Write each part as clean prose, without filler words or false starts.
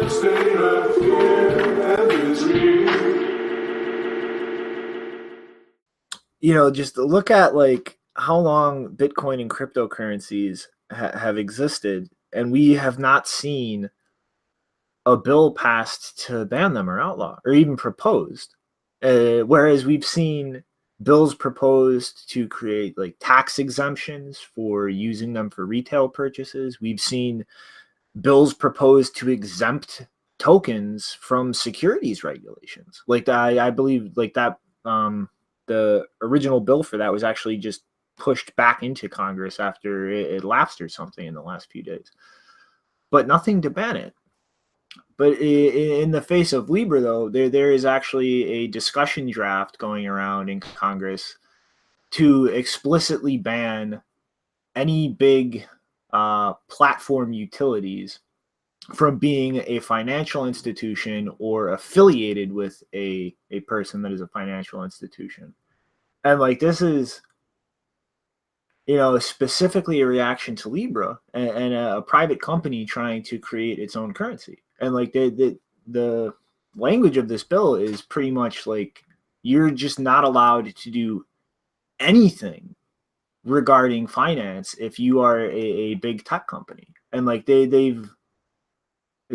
state of fear and misery. Just look at like how long Bitcoin and cryptocurrencies have existed, and we have not seen a bill passed to ban them or outlaw or even proposed. Whereas we've seen bills proposed to create like tax exemptions for using them for retail purchases. We've seen bills proposed to exempt tokens from securities regulations. Like I believe like that the original bill for that was actually just pushed back into Congress after it lapsed or something in the last few days. But nothing to ban it. But in the face of Libra, though, there is actually a discussion draft going around in Congress to explicitly ban any big platform utilities from being a financial institution or affiliated with a person that is a financial institution. And like this is, specifically a reaction to Libra and a private company trying to create its own currency. And like the language of this bill is pretty much like you're just not allowed to do anything regarding finance if you are a big tech company. And like they've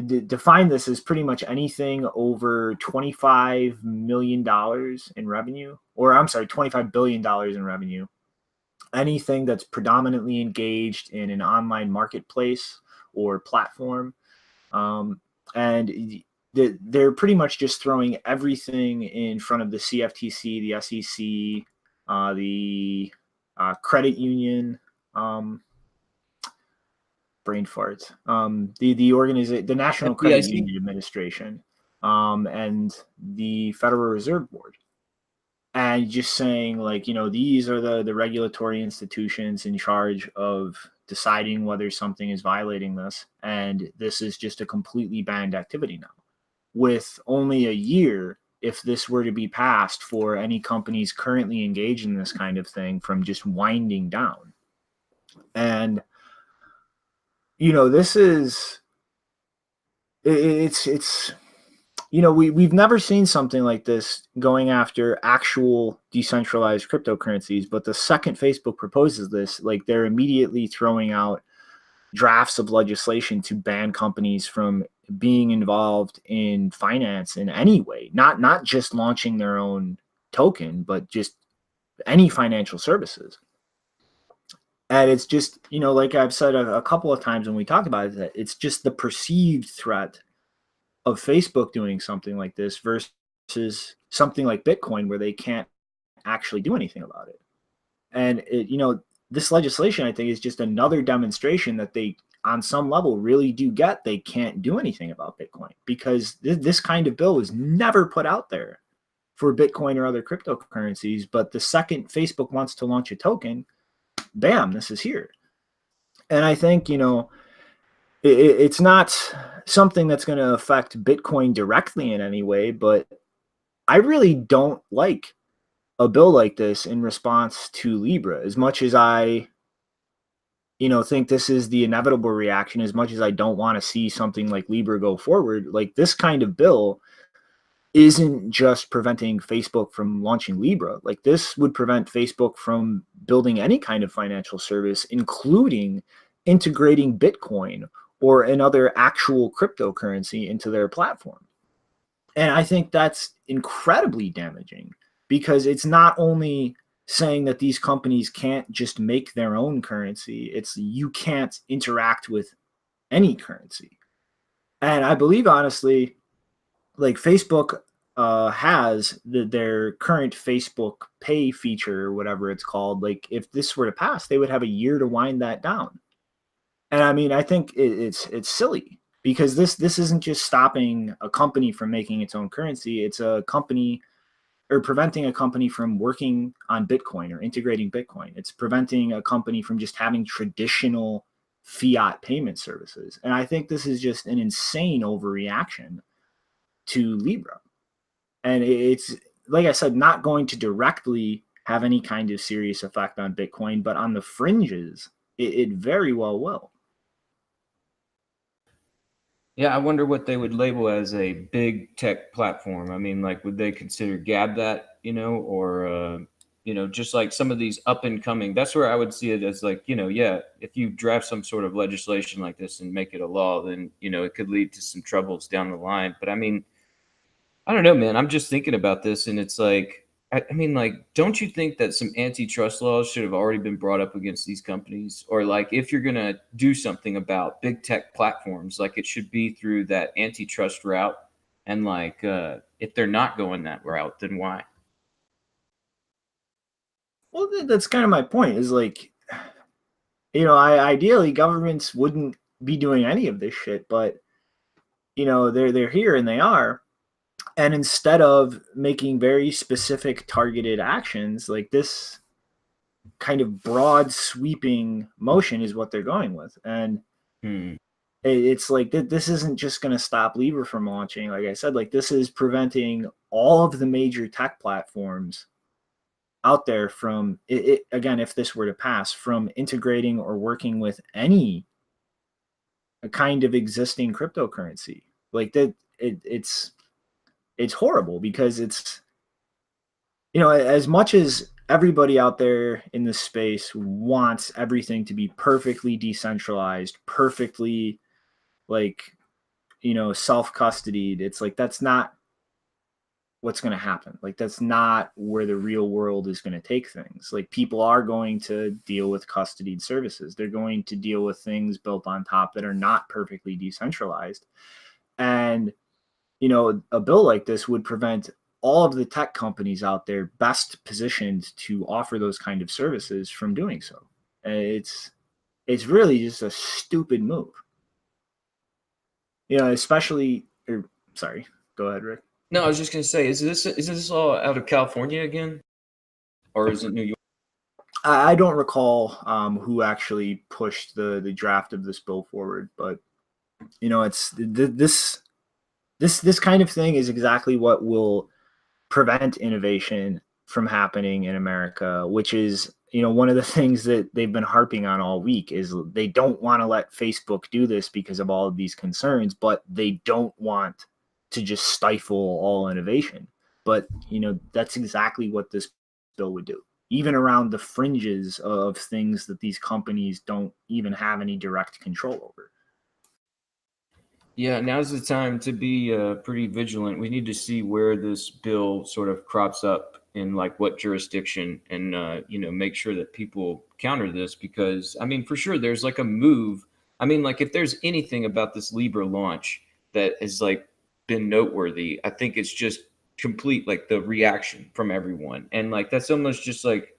defined this as pretty much anything over $25 million in revenue, or I'm sorry, $25 billion in revenue. Anything that's predominantly engaged in an online marketplace or platform. And they're pretty much just throwing everything in front of the CFTC, the SEC, the credit union, brain farts, the National Credit FDIC. Union Administration, and the Federal Reserve Board. And just saying like, these are the regulatory institutions in charge of deciding whether something is violating this. And this is just a completely banned activity now, with only a year, if this were to be passed, for any companies currently engaged in this kind of thing from just winding down. And, this is, it's we've never seen something like this going after actual decentralized cryptocurrencies. But the second Facebook proposes this, like they're immediately throwing out drafts of legislation to ban companies from being involved in finance in any way, not just launching their own token, but just any financial services. And it's just, like I've said a couple of times when we talked about it, that it's just the perceived threat of Facebook doing something like this versus something like Bitcoin where they can't actually do anything about it. And this legislation, I think, is just another demonstration that they, on some level, really do get they can't do anything about Bitcoin, because this kind of bill was never put out there for Bitcoin or other cryptocurrencies. But the second Facebook wants to launch a token, bam, this is here. And I think, it's not something that's going to affect Bitcoin directly in any way, but I really don't like a bill like this in response to Libra. As much as I, think this is the inevitable reaction, as much as I don't want to see something like Libra go forward, like this kind of bill isn't just preventing Facebook from launching Libra. Like this would prevent Facebook from building any kind of financial service, including integrating Bitcoin or another actual cryptocurrency into their platform. And I think that's incredibly damaging, because it's not only saying that these companies can't just make their own currency, it's you can't interact with any currency. And I believe, honestly, like Facebook has their current Facebook Pay feature or whatever it's called. Like if this were to pass, they would have a year to wind that down. And I mean, I think it's silly, because this isn't just stopping a company from making its own currency. It's a company, or preventing a company from working on Bitcoin or integrating Bitcoin. It's preventing a company from just having traditional fiat payment services. And I think this is just an insane overreaction to Libra. And it's, like I said, not going to directly have any kind of serious effect on Bitcoin, but on the fringes, it very well will. Yeah, I wonder what they would label as a big tech platform. I mean, like, would they consider Gab that, or just like some of these up and coming? That's where I would see it as like, yeah, if you draft some sort of legislation like this and make it a law, then it could lead to some troubles down the line. But I mean, I don't know, man. I'm just thinking about this, and it's like, I mean, like, don't you think that some antitrust laws should have already been brought up against these companies? Or, like, if you're going to do something about big tech platforms, like, it should be through that antitrust route. And, like, if they're not going that route, then why? Well, that's kind of my point. Is like, ideally governments wouldn't be doing any of this shit, but they're here and they are. And instead of making very specific targeted actions, like this kind of broad sweeping motion is what they're going with. And Hmm. it's like this isn't just going to stop Libra from launching. Like I said, like this is preventing all of the major tech platforms out there from again, if this were to pass, from integrating or working with any kind of existing cryptocurrency. Like that, it's horrible because it's as much as everybody out there in this space wants everything to be perfectly decentralized, perfectly like self-custodied. It's like that's not what's going to happen. Like that's not where the real world is going to take things. Like people are going to deal with custodied services. They're going to deal with things built on top that are not perfectly decentralized. And a bill like this would prevent all of the tech companies out there best positioned to offer those kind of services from doing so. It's really just a stupid move. Especially sorry, go ahead, Rick. No, I was just gonna say, is this all out of California again, or is it New York? I don't recall who actually pushed the draft of this bill forward, but it's this kind of thing is exactly what will prevent innovation from happening in America, which is one of the things that they've been harping on all week is they don't want to let Facebook do this because of all of these concerns, but they don't want to just stifle all innovation. But that's exactly what this bill would do, even around the fringes of things that these companies don't even have any direct control over. Yeah, now's the time to be pretty vigilant. We need to see where this bill sort of crops up in like what jurisdiction, and make sure that people counter this because I mean, for sure, there's like a move. I mean, like if there's anything about this Libra launch that has like been noteworthy, I think it's just complete like the reaction from everyone, and like that's almost just like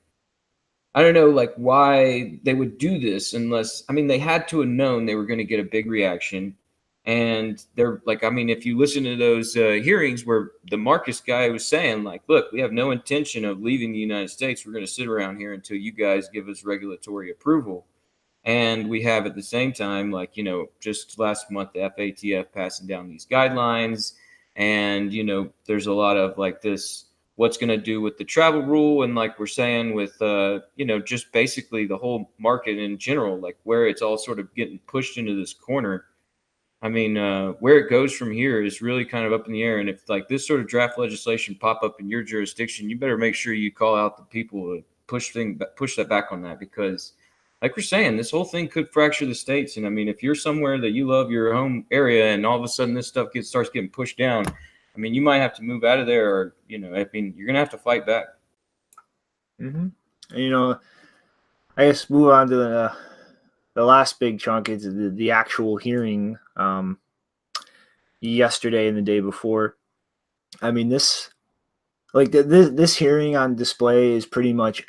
I don't know, like why they would do this unless I mean they had to have known they were going to get a big reaction, and they're like, I mean, if you listen to those hearings where the Marcus guy was saying, like, look, we have no intention of leaving the United States. We're going to sit around here until you guys give us regulatory approval, and we have at the same time, like, just last month the FATF passing down these guidelines, and there's a lot of like this what's going to do with the travel rule, and like we're saying with just basically the whole market in general, like where it's all sort of getting pushed into this corner. I mean, where it goes from here is really kind of up in the air. And if like this sort of draft legislation pop up in your jurisdiction, you better make sure you call out the people to push that back on that, because, like we're saying, this whole thing could fracture the states. And I mean, if you're somewhere that you love your home area, and all of a sudden this stuff starts getting pushed down, I mean, you might have to move out of there, or I mean, you're gonna have to fight back. Mm-hmm. I guess move on to the last big chunk is the actual hearing yesterday and the day before. I mean, this hearing on display is pretty much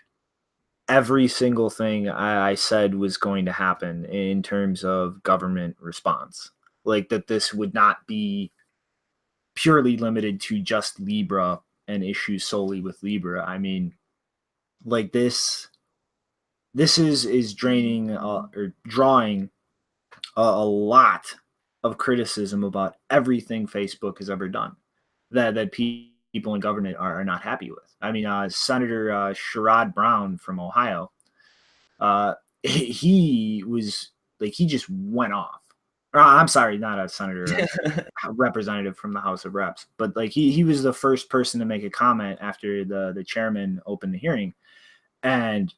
every single thing I said was going to happen in terms of government response. Like that, this would not be purely limited to just Libra and issues solely with Libra. I mean, like this is draining or drawing a lot of criticism about everything Facebook has ever done that people in government are not happy with. I mean, Senator Sherrod Brown from Ohio, he was like he just went off I'm sorry, not a senator, a representative from the House of Reps, but like he was the first person to make a comment after the chairman opened the hearing, and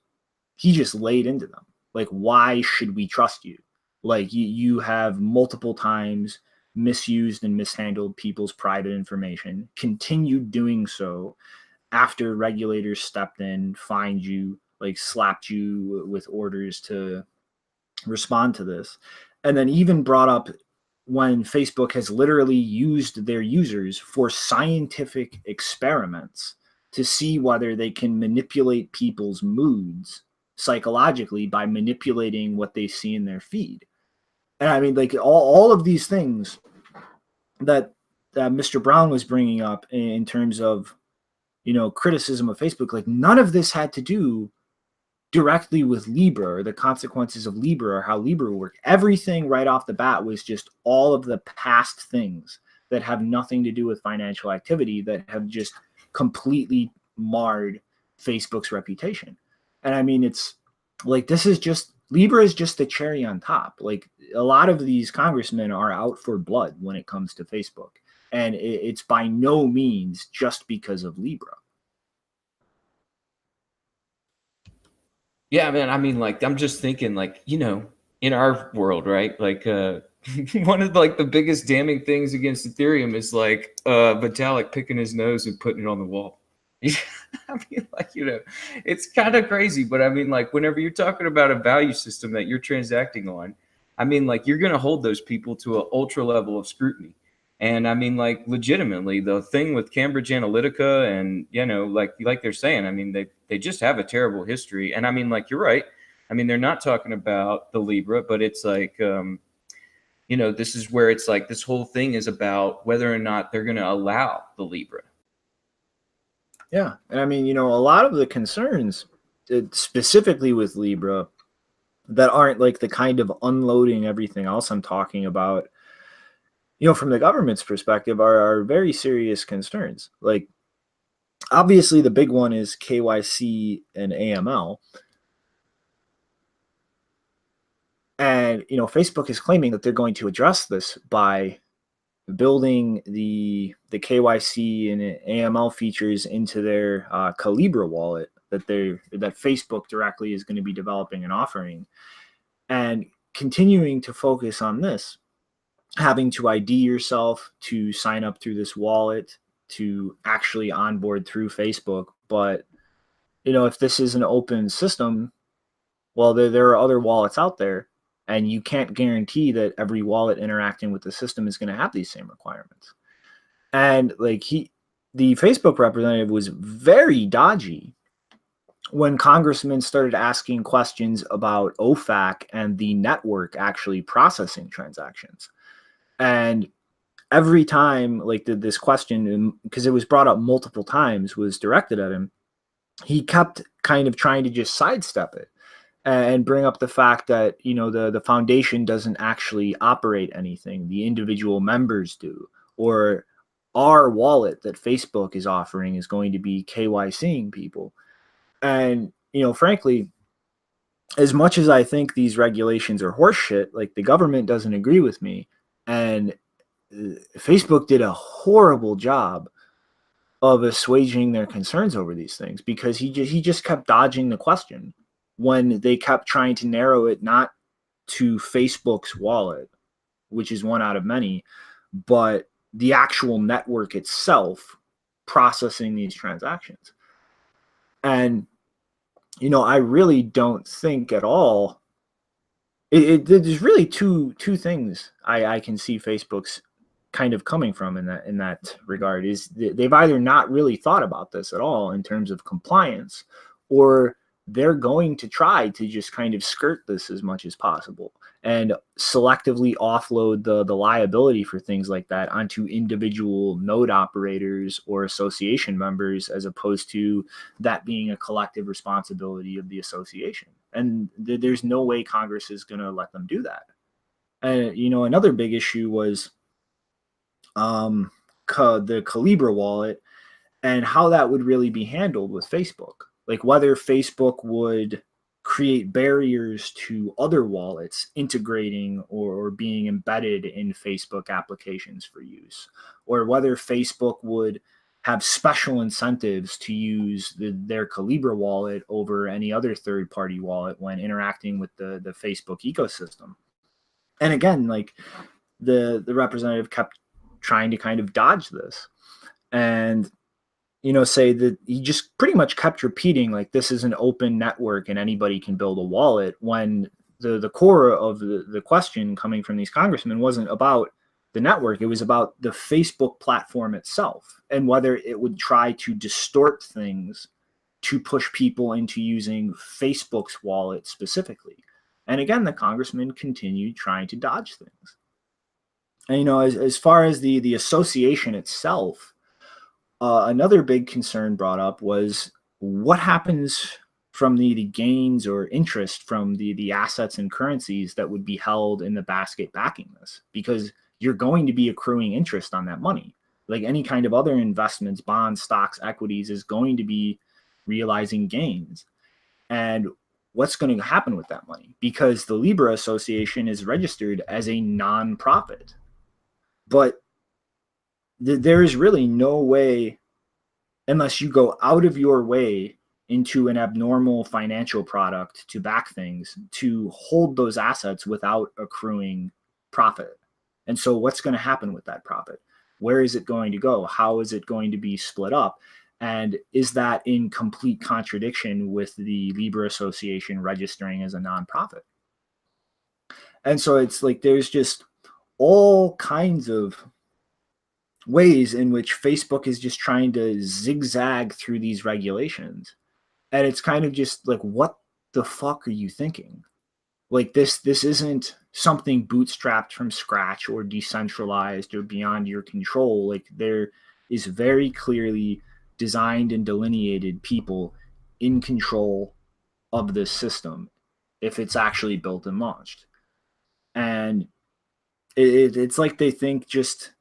he just laid into them. Like, why should we trust you? Like, you have multiple times misused and mishandled people's private information, continued doing so after regulators stepped in, fined you, like slapped you with orders to respond to this. And then even brought up when Facebook has literally used their users for scientific experiments to see whether they can manipulate people's moods psychologically by manipulating what they see in their feed. And I mean, like all of these things that Mr. Brown was bringing up in terms of, criticism of Facebook, like none of this had to do directly with Libra or the consequences of Libra or how Libra work. Everything right off the bat was just all of the past things that have nothing to do with financial activity that have just completely marred Facebook's reputation. And I mean, it's like, Libra is just the cherry on top. Like a lot of these congressmen are out for blood when it comes to Facebook. And it's by no means just because of Libra. Yeah, man. I mean, like, I'm just thinking, like, in our world, right? Like, one of like the biggest damning things against Ethereum is like Vitalik picking his nose and putting it on the wall. I mean, like, it's kind of crazy, but I mean, like, whenever you're talking about a value system that you're transacting on, I mean, like, you're going to hold those people to an ultra level of scrutiny. And I mean, like, legitimately, the thing with Cambridge Analytica and, like they're saying, I mean, they just have a terrible history. And I mean, like, you're right. I mean, they're not talking about the Libra, but it's like, this is where it's like this whole thing is about whether or not they're going to allow the Libra. Yeah. And I mean, a lot of the concerns specifically with Libra that aren't like the kind of unloading everything else I'm talking about, from the government's perspective are very serious concerns. Like, obviously the big one is KYC and AML. And, Facebook is claiming that they're going to address this by building the KYC and AML features into their Calibra wallet that Facebook directly is going to be developing and offering, and continuing to focus on this, having to ID yourself to sign up through this wallet to actually onboard through Facebook. But, if this is an open system, well, there are other wallets out there, and you can't guarantee that every wallet interacting with the system is going to have these same requirements. And like the Facebook representative was very dodgy when congressmen started asking questions about OFAC and the network actually processing transactions. And every time like this question, because it was brought up multiple times, was directed at him, he kept kind of trying to just sidestep it and bring up the fact that, the foundation doesn't actually operate anything. The individual members do. Or our wallet that Facebook is offering is going to be KYCing people. And, frankly, as much as I think these regulations are horseshit, like the government doesn't agree with me. And Facebook did a horrible job of assuaging their concerns over these things, because he just kept dodging the question when they kept trying to narrow it not to Facebook's wallet, which is one out of many, but the actual network itself processing these transactions. And, I really don't think at all. There's really two things I can see Facebook's kind of coming from in that regard. Is they've either not really thought about this at all in terms of compliance, or they're going to try to just kind of skirt this as much as possible and selectively offload the liability for things like that onto individual node operators or association members, as opposed to that being a collective responsibility of the association. And there's no way Congress is going to let them do that. And, another big issue was the Calibra wallet and how that would really be handled with Facebook. Like whether Facebook would create barriers to other wallets integrating or being embedded in Facebook applications for use, or whether Facebook would have special incentives to use their Libra wallet over any other third-party wallet when interacting with the Facebook ecosystem. And again, like the representative kept trying to kind of dodge this, and say that he just pretty much kept repeating like this is an open network and anybody can build a wallet, when the core of the question coming from these congressmen wasn't about the network. It was about the Facebook platform itself and whether it would try to distort things to push people into using Facebook's wallet specifically. And again, the congressman continued trying to dodge things. And, as far as the association itself, another big concern brought up was what happens from the gains or interest from the assets and currencies that would be held in the basket backing this, because you're going to be accruing interest on that money. Like any kind of other investments, bonds, stocks, equities, is going to be realizing gains. And what's going to happen with that money? Because the Libra Association is registered as a nonprofit. But there is really no way, unless you go out of your way into an abnormal financial product to back things, to hold those assets without accruing profit. And so what's going to happen with that profit? Where is it going to go? How is it going to be split up? And is that in complete contradiction with the Libra Association registering as a nonprofit? And so it's like there's just all kinds of ways in which Facebook is just trying to zigzag through these regulations. And it's kind of just like, what the fuck are you thinking? Like this isn't something bootstrapped from scratch or decentralized or beyond your control. Like there is very clearly designed and delineated people in control of this system if it's actually built and launched. And it's like they think just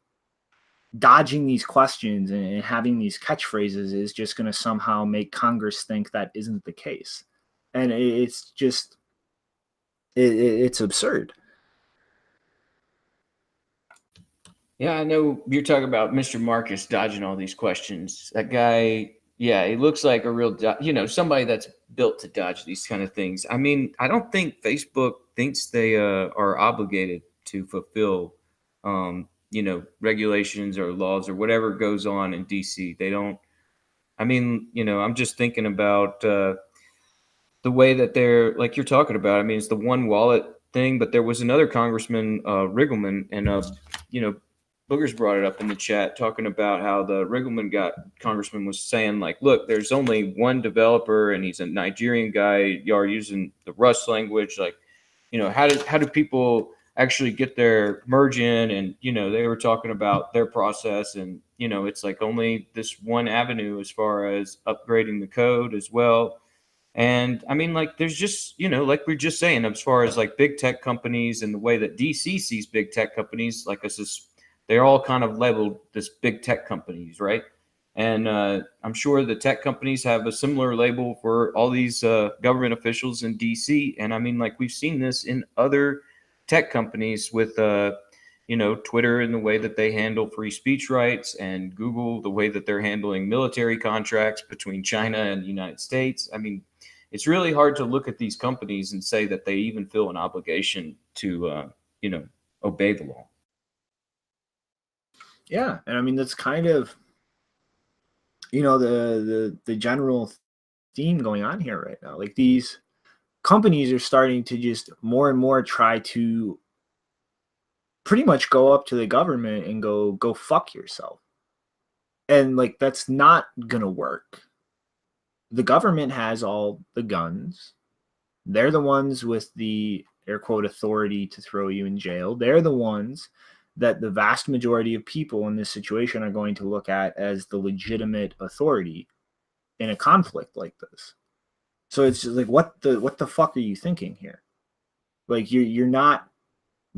dodging these questions and having these catchphrases is just going to somehow make Congress think that isn't the case. And it's just, it's absurd. Yeah, I know you're talking about Mr. Marcus dodging all these questions. That guy, yeah, he looks like a real, somebody that's built to dodge these kind of things. I mean, I don't think Facebook thinks they are obligated to fulfill, regulations or laws or whatever goes on in DC. They don't. I mean, I'm just thinking about the way that they're, like you're talking about. I mean, it's the one wallet thing, but there was another Congressman, Riggleman, and Boogers brought it up in the chat, talking about how the congressman was saying, like, look, there's only one developer and he's a Nigerian guy. You are using the Rust language. Like, how do people actually get their merge in? And, they were talking about their process, and, it's like only this one avenue as far as upgrading the code as well. And I mean, like, there's just, like we're just saying, as far as like big tech companies and the way that DC sees big tech companies, like us, they're all kind of labeled this big tech companies, right? And I'm sure the tech companies have a similar label for all these government officials in DC. And I mean, like, we've seen this in other tech companies with, Twitter and the way that they handle free speech rights, and Google, the way that they're handling military contracts between China and the United States. I mean, it's really hard to look at these companies and say that they even feel an obligation to, obey the law. Yeah, and I mean that's kind of, the general theme going on here right now. Like these companies are starting to just more and more try to pretty much go up to the government and go fuck yourself. And like that's not gonna work. The government has all the guns. They're the ones with the air quote authority to throw you in jail. They're the ones that the vast majority of people in this situation are going to look at as the legitimate authority in a conflict like this. So it's just like, what the fuck are you thinking here? Like you're not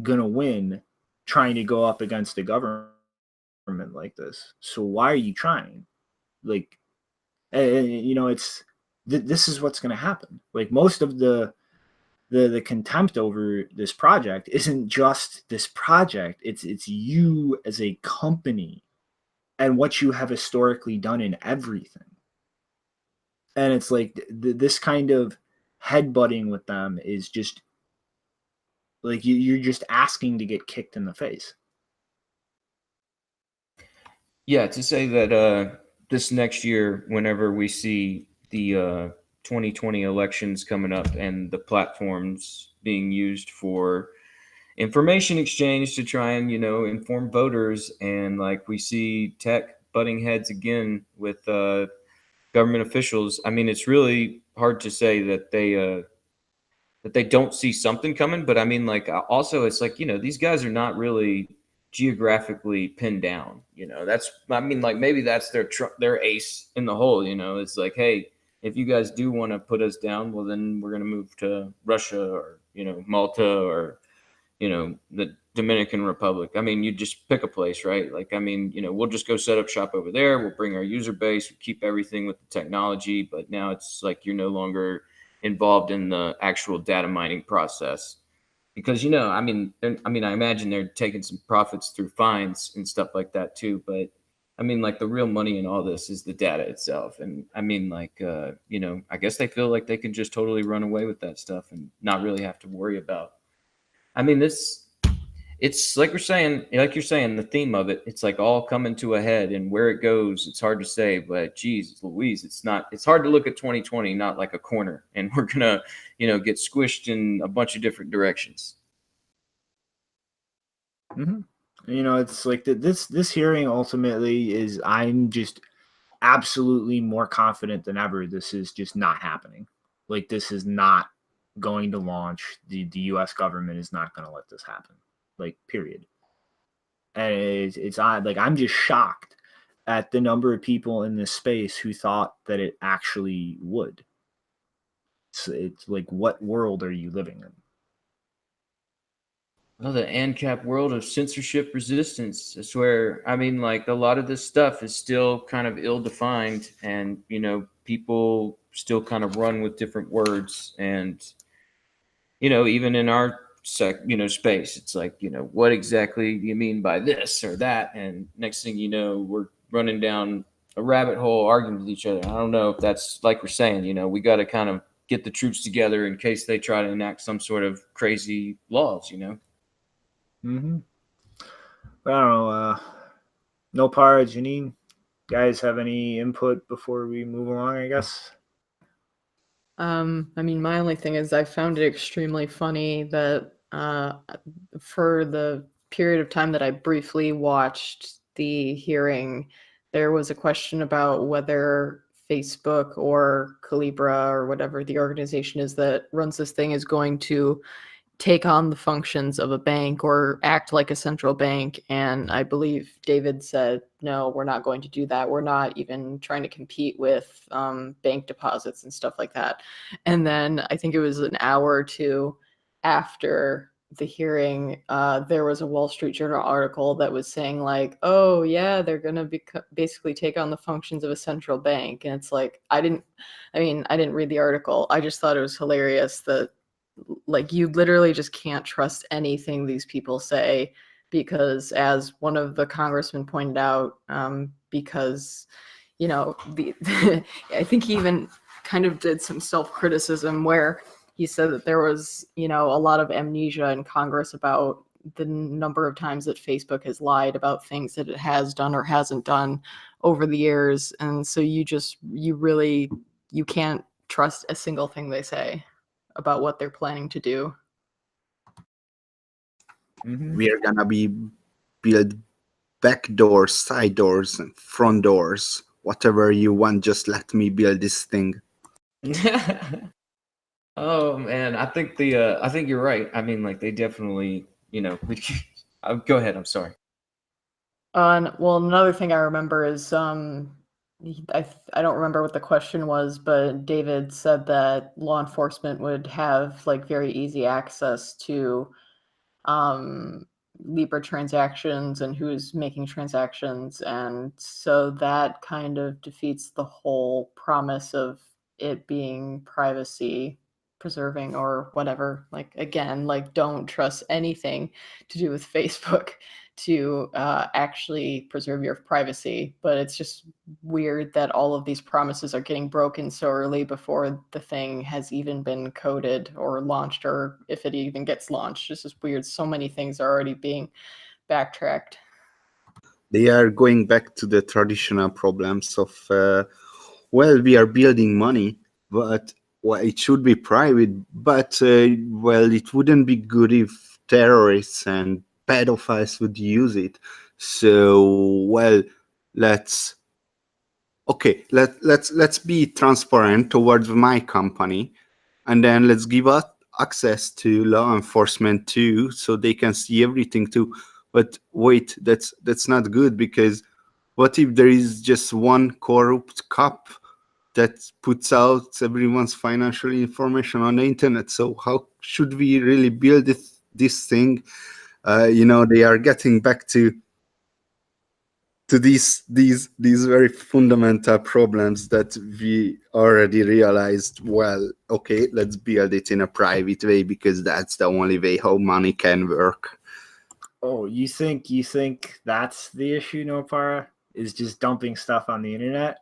gonna win trying to go up against a government like this. So why are you trying? Like, it's this is what's going to happen. Like most of the contempt over this project isn't just this project. It's you as a company and what you have historically done in everything. And it's like this kind of headbutting with them is just like you're just asking to get kicked in the face. Yeah, to say that this next year, whenever we see the 2020 elections coming up and the platforms being used for information exchange to try and, inform voters, and like we see tech butting heads again with government officials, I mean, it's really hard to say that they don't see something coming. But I mean, like, also, it's like, these guys are not really geographically pinned down. That's, I mean, like, maybe that's their ace in the hole. It's like, hey, if you guys do want to put us down, well, then we're going to move to Russia or, Malta or, the Dominican Republic. I mean, you just pick a place, right? Like, I mean, we'll just go set up shop over there. We'll bring our user base, we'll keep everything with the technology. But now it's like you're no longer involved in the actual data mining process because, I imagine they're taking some profits through fines and stuff like that too. But I mean, like, the real money in all this is the data itself. And I mean, like, I guess they feel like they can just totally run away with that stuff and not really have to worry about. I mean, it's like you're saying, the theme of it, it's like all coming to a head, and where it goes, it's hard to say, but geez Louise, it's hard to look at 2020, not like a corner, and we're going to, get squished in a bunch of different directions. Mm-hmm. It's like this hearing ultimately is, I'm just absolutely more confident than ever this is just not happening. Like, this is not going to launch. The US government is not going to let this happen. Like, period. And it's odd. Like, I'm just shocked at the number of people in this space who thought that it actually would. It's like, what world are you living in? Well, the ANCAP world of censorship resistance. I swear. I mean, like, a lot of this stuff is still kind of ill-defined, and people still kind of run with different words, and even in our space, it's like, what exactly do you mean by this or that? And next thing you know, we're running down a rabbit hole arguing with each other. I don't know if that's, like we're saying, we got to kind of get the troops together in case they try to enact some sort of crazy laws. Mm-hmm. I don't know. No Para, Janine, guys have any input before we move along, I guess? I mean, my only thing is I found it extremely funny that for the period of time that I briefly watched the hearing, there was a question about whether Facebook or Calibra or whatever the organization is that runs this thing is going to take on the functions of a bank or act like a central bank. And I believe David said, no, we're not going to do that. We're not even trying to compete with bank deposits and stuff like that. And then I think it was an hour or two after the hearing, there was a Wall Street Journal article that was saying like, oh yeah, they're going to basically take on the functions of a central bank. And it's like, I didn't read the article. I just thought it was hilarious that, like, you literally just can't trust anything these people say because, as one of the congressmen pointed out, because I think he even kind of did some self-criticism where he said that there was a lot of amnesia in Congress about the number of times that Facebook has lied about things that it has done or hasn't done over the years, and so you can't trust a single thing they say about what they're planning to do. Mm-hmm. We are gonna be build back doors, side doors, and front doors. Whatever you want, just let me build this thing. Oh man, I think you're right. I mean, like, they definitely, go ahead. I'm sorry. Well, another thing I remember is I don't remember what the question was, but David said that law enforcement would have like very easy access to Libra transactions and who's making transactions, and so that kind of defeats the whole promise of it being privacy preserving or whatever. Like, again, like, don't trust anything to do with Facebook to actually preserve your privacy. But it's just weird that all of these promises are getting broken so early before the thing has even been coded or launched, or if it even gets launched. It's just weird. So many things are already being backtracked. They are going back to the traditional problems of, well, we are building money, but well, it should be private, but well, it wouldn't be good if terrorists and pedophiles would use it. So, well, let's let's be transparent towards my company, and then let's give us access to law enforcement too, so they can see everything too. But wait, that's not good, because what if there is just one corrupt cop that puts out everyone's financial information on the internet? So how should we really build this thing? They are getting back to these very fundamental problems that we already realized. Well, okay, let's build it in a private way, because that's the only way how money can work. Oh, you think that's the issue, Nopara? Is just dumping stuff on the internet?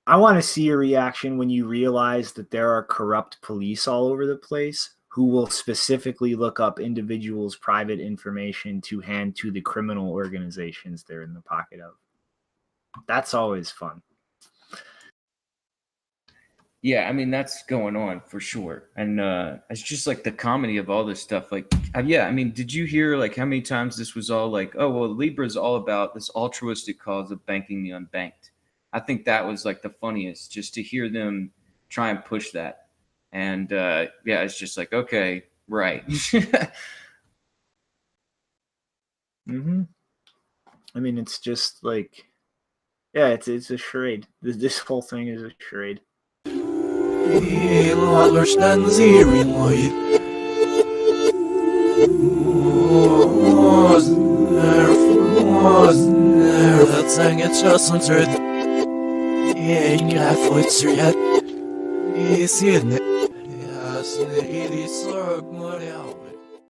I want to see your reaction when you realize that there are corrupt police all over the place who will specifically look up individuals' private information to hand to the criminal organizations they're in the pocket of. That's always fun. Yeah, I mean, that's going on for sure. And it's just like the comedy of all this stuff. Like, yeah, I mean, did you hear like how many times this was all like, oh, well, Libra is all about this altruistic cause of banking the unbanked. I think that was like the funniest, just to hear them try and push that. And yeah, it's just like, okay, right. Mm-hmm. I mean, it's just like, yeah, it's a charade. This whole thing is a charade. Jasne, idi sorg morja.